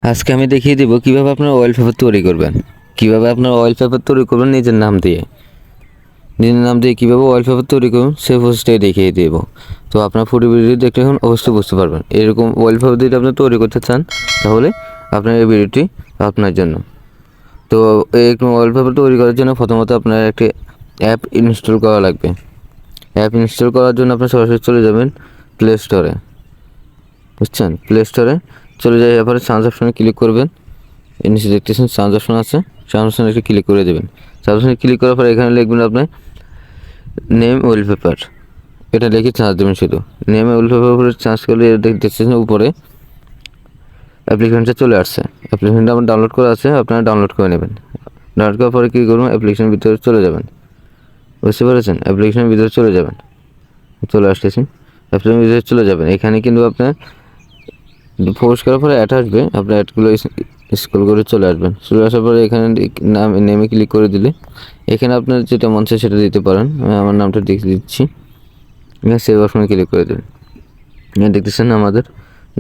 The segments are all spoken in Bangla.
আজকে আমি দেখিয়ে দিব কিভাবে আপনার অয়েল পেপার তৈরি করবেন। কিভাবে আপনার অয়েল পেপার তৈরি করবেন নিজের নাম দিয়ে। নিজের নাম দিয়ে কীভাবে অয়েল পেপার তৈরি করবেন সেই প্রসেসটাই দেখিয়ে দেব। তো আপনার ফুড ভিডিও দেখলে এখন অবশ্যই বুঝতে পারবেন। এরকম অয়েল পেপার যদি আপনি তৈরি করতে চান তাহলে আপনার এই ভিডিওটি আপনার জন্য। তো এরকম অয়েল পেপার তৈরি করার জন্য প্রথমত আপনার একটি অ্যাপ ইনস্টল করা লাগবে। অ্যাপ ইনস্টল করার জন্য আপনি সরাসরি চলে যাবেন প্লে স্টোরে। বুঝছেন? প্লে স্টোরে চলে যাওয়ার এরপরে সার্চ অপশনে ক্লিক করবেন। এর নিচে দেখতেছেন সার্চ অপশন আছে, সার্চ অপশনে একটু ক্লিক করে দেবেন। সার্চ অপশনে ক্লিক করার পরে এখানে লিখবেন আপনার নেম অয়েল পেপার, এটা লিখে চার্জ দেবেন। শুধু নেম অয়েল পেপার উপরে চার্জ করলে দেখতেছেন উপরে অ্যাপ্লিকেশনটা চলে আসছে। অ্যাপ্লিকেশনটা আমার ডাউনলোড করা আছে, আপনারা ডাউনলোড করে নেবেন। ডাউনলোড করার পরে কী করবেন, অ্যাপ্লিকেশনের ভিতরে চলে যাবেন। বুঝতে পেরেছেন? অ্যাপ্লিকেশনের ভিতরে চলে যাবেন। চলে আসতেছেন, অ্যাপ্লিকেশনের ভিতরে চলে যাবেন। এখানে কিন্তু আপনার ফোর্স করার পরে অ্যাড আসবে, আপনার অ্যাডগুলো স্ক্রল করে চলে আসবেন। চলে আসার পরে এখানে নেমে ক্লিক করে দিলে এখানে আপনার যেটা মন চায় সেটা দিতে পারেন। আমি আমার নামটা লিখে দিচ্ছি, এখানে সেভ অপশনে ক্লিক করে দেবেন। এখানে দেখতেছেন আমাদের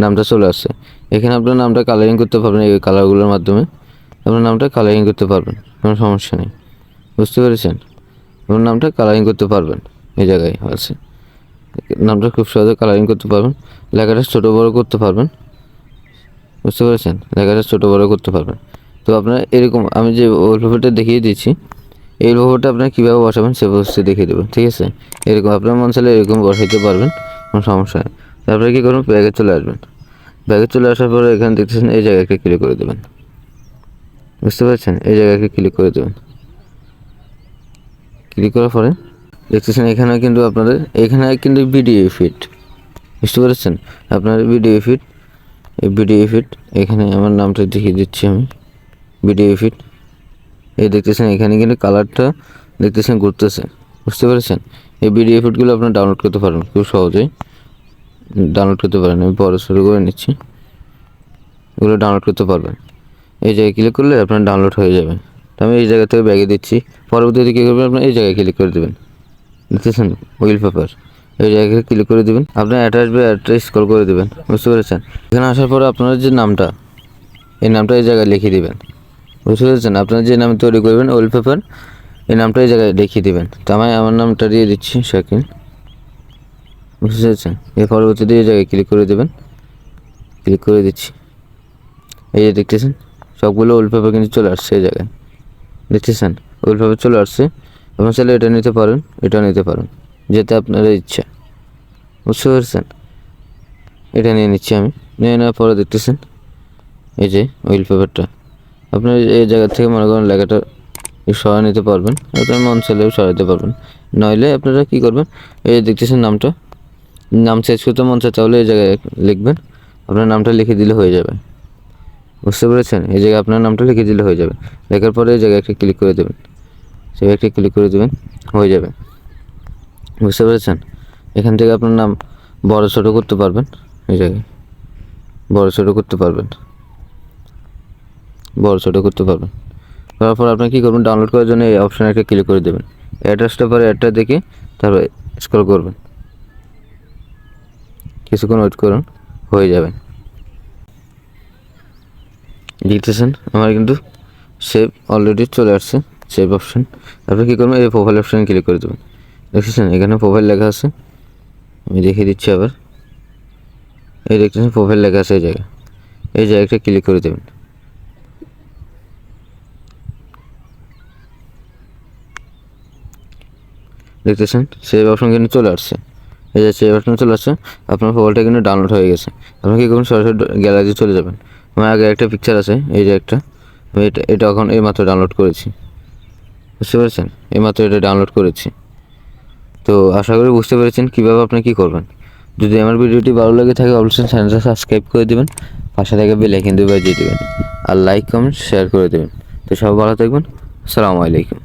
নামটা চলে আসছে। এখানে আপনার নামটা কালারিং করতে পারবেন, এই কালারগুলোর মাধ্যমে আপনার নামটা কালারিং করতে পারবেন, কোনো সমস্যা নেই। বুঝতে পেরেছেন? আপনার নামটা কালারিং করতে পারবেন, এই জায়গায় আছে নামটা খুব সহজে কালারিং করতে পারবেন। লেখাটা ছোটো বড়ো করতে পারবেন। বুঝতে পেরেছেন? লেখাটা ছোটো বড়ো করতে পারবেন। তো আপনার এরকম আমি যে ওয়ালপেপারটা দেখিয়ে দিচ্ছি, এই ওয়ালপেপারটা আপনার কীভাবে বসাবেন সে প্রসেসে দেখিয়ে দেবো। ঠিক আছে? এরকম আপনার মন চাইলে এরকম বসাইতে পারবেন, কোনো সমস্যা নেই। তারপরে কী করবেন, ব্যাগে চলে আসবেন। ব্যাগে চলে আসার পরে এখানে দেখতেছেন এই জায়গায় একটা ক্লিক করে দেবেন। বুঝতে পারছেন? এই জায়গায় একটা ক্লিক করে দেবেন। ক্লিক করার পরে দেখতেছেন এখানে কিন্তু আপনাদের এখানে কিন্তু ভিডিও ফিট। বুঝতে পেরেছেন? আপনার ভিডিও ফিট, এই ভিডিও ফিট এখানে আমার নামটা দেখিয়ে দিচ্ছি আমি। ভিডিও ফিট এই দেখতেছেন এখানে কিন্তু কালারটা দেখতেছেন ঘুরতেছে। বুঝতে পেরেছেন? এই ভিডিও ফিটগুলো আপনার ডাউনলোড করতে পারবেন, খুব সহজেই ডাউনলোড করতে পারেন। আমি বড় শুরু করে নিচ্ছি, এগুলো ডাউনলোড করতে পারবেন। এই জায়গায় ক্লিক করলে আপনার ডাউনলোড হয়ে যাবে। তো আমি এই জায়গা থেকে ব্যাগে দিচ্ছি। পরবর্তীতে কী করবেন, আপনার এই জায়গায় ক্লিক করে দেবেন। দেখতেছেন অয়েল পেপার, এই জায়গায় ক্লিক করে দেবেন। আপনার অ্যাড আসবে, অ্যাডটা স্ক্রল করে দেবেন। বুঝতে পেরেছেন? এখানে আসার পরে আপনার যে নামটা, এই নামটা এই জায়গায় লিখে দেবেন। বুঝতে পেরেছেন? আপনার যে নাম তৈরি করবেন অয়েল পেপার, এই নামটা এই জায়গায় লিখিয়ে দেবেন। তো আমি আমার নামটা দিয়ে দিচ্ছি শাকিল। বুঝতে পেরেছেন? এর পরবর্তীতে এই জায়গায় ক্লিক করে দেবেন। ক্লিক করে দিচ্ছি। এই যে দেখতেছেন সবগুলো অয়েল পেপার কিন্তু চলে আসছে এই জায়গায়। দেখতেছেন অয়েল পেপার চলে আসছে। আপনার চাইলে এটা নিতে পারেন, এটা নিতে পারেন, যেটা আপনার ইচ্ছা। বুঝতে পেরেছেন? এটা নিয়ে নিচ্ছি আমি। নিয়ে নেওয়ার পরে দেখতেছেন এই যে অয়েল পেপারটা, আপনার এই জায়গা থেকে মনে করেন লেখাটা সরাই নিতে পারবেন, আপনার মন চাইলেও সরাইতে পারবেন। নইলে আপনারা কী করবেন, এই যে দেখতেছেন নামটা, নাম চেঞ্জ করতে মন চায় তাহলে এই জায়গায় লিখবেন, আপনার নামটা লিখে দিলে হয়ে যাবে। বুঝতে পেরেছেন? এই জায়গায় আপনার নামটা লিখে দিলে হয়ে যাবে। লেখার পরে এই জায়গায় একটা ক্লিক করে দেবেন, সেই একটা ক্লিক করে দেবেন, হয়ে যাবে। বুঝতে পেরেছেন? এখান থেকে আপনার নাম বড় ছোটো করতে পারবেন, এই জায়গায় বড় ছোটো করতে পারবেন, বড় ছোটো করতে পারবেন। তারপর আপনি কী করবেন, ডাউনলোড করার জন্য এই অপশানে একটা ক্লিক করে দেবেন। অ্যাড্রেসটা পরে অ্যাডটা দেখে তারপর স্ক্রল করবেন, কিছুক্ষণ ওয়েট করুন, হয়ে যাবে। দেখতেছেন আমার কিন্তু সেভ অলরেডি চলে আসছে, সেভ অপশান। তারপরে কী করবেন, এই প্রোফাইল অপশানে ক্লিক করে দেবেন। দেখতেছেন এখানে প্রোফাইল লেখা আছে, আমি দেখিয়ে দিচ্ছি আবার। এই দেখতেছেন প্রোফাইল লেখা আছে এই জায়গায়, এই জায়গাটা ক্লিক করে দেবেন। দেখতেছেন সেভ অপশন কিন্তু চলে আসছে, এই যে সেভ অপশন চলে আসছে, আপনার প্রোফাইলটা কিন্তু ডাউনলোড হয়ে গেছে। আপনি কী করবেন, সরাসরি গ্যালারিতে চলে যাবেন। আমার আগে একটা পিকচার আছে, এই যে একটা, আমি এটা এখন এইমাত্র ডাউনলোড করেছি। বুঝতে পেরেছেন? এইমাত্র এটা ডাউনলোড করেছি। তো আশা করি বুঝতে পেরেছেন কীভাবে আপনি কী করবেন। যদি আমার ভিডিওটি ভালো লাগে থাকে অবশ্যই চ্যানেলটা সাবস্ক্রাইব করে দেবেন, পাশে থেকে বেল আইকন দিয়ে বাজিয়ে দেবেন, আর লাইক কমেন্ট শেয়ার করে দেবেন। তো সব ভালো থাকবেন। আসসালামু আলাইকুম।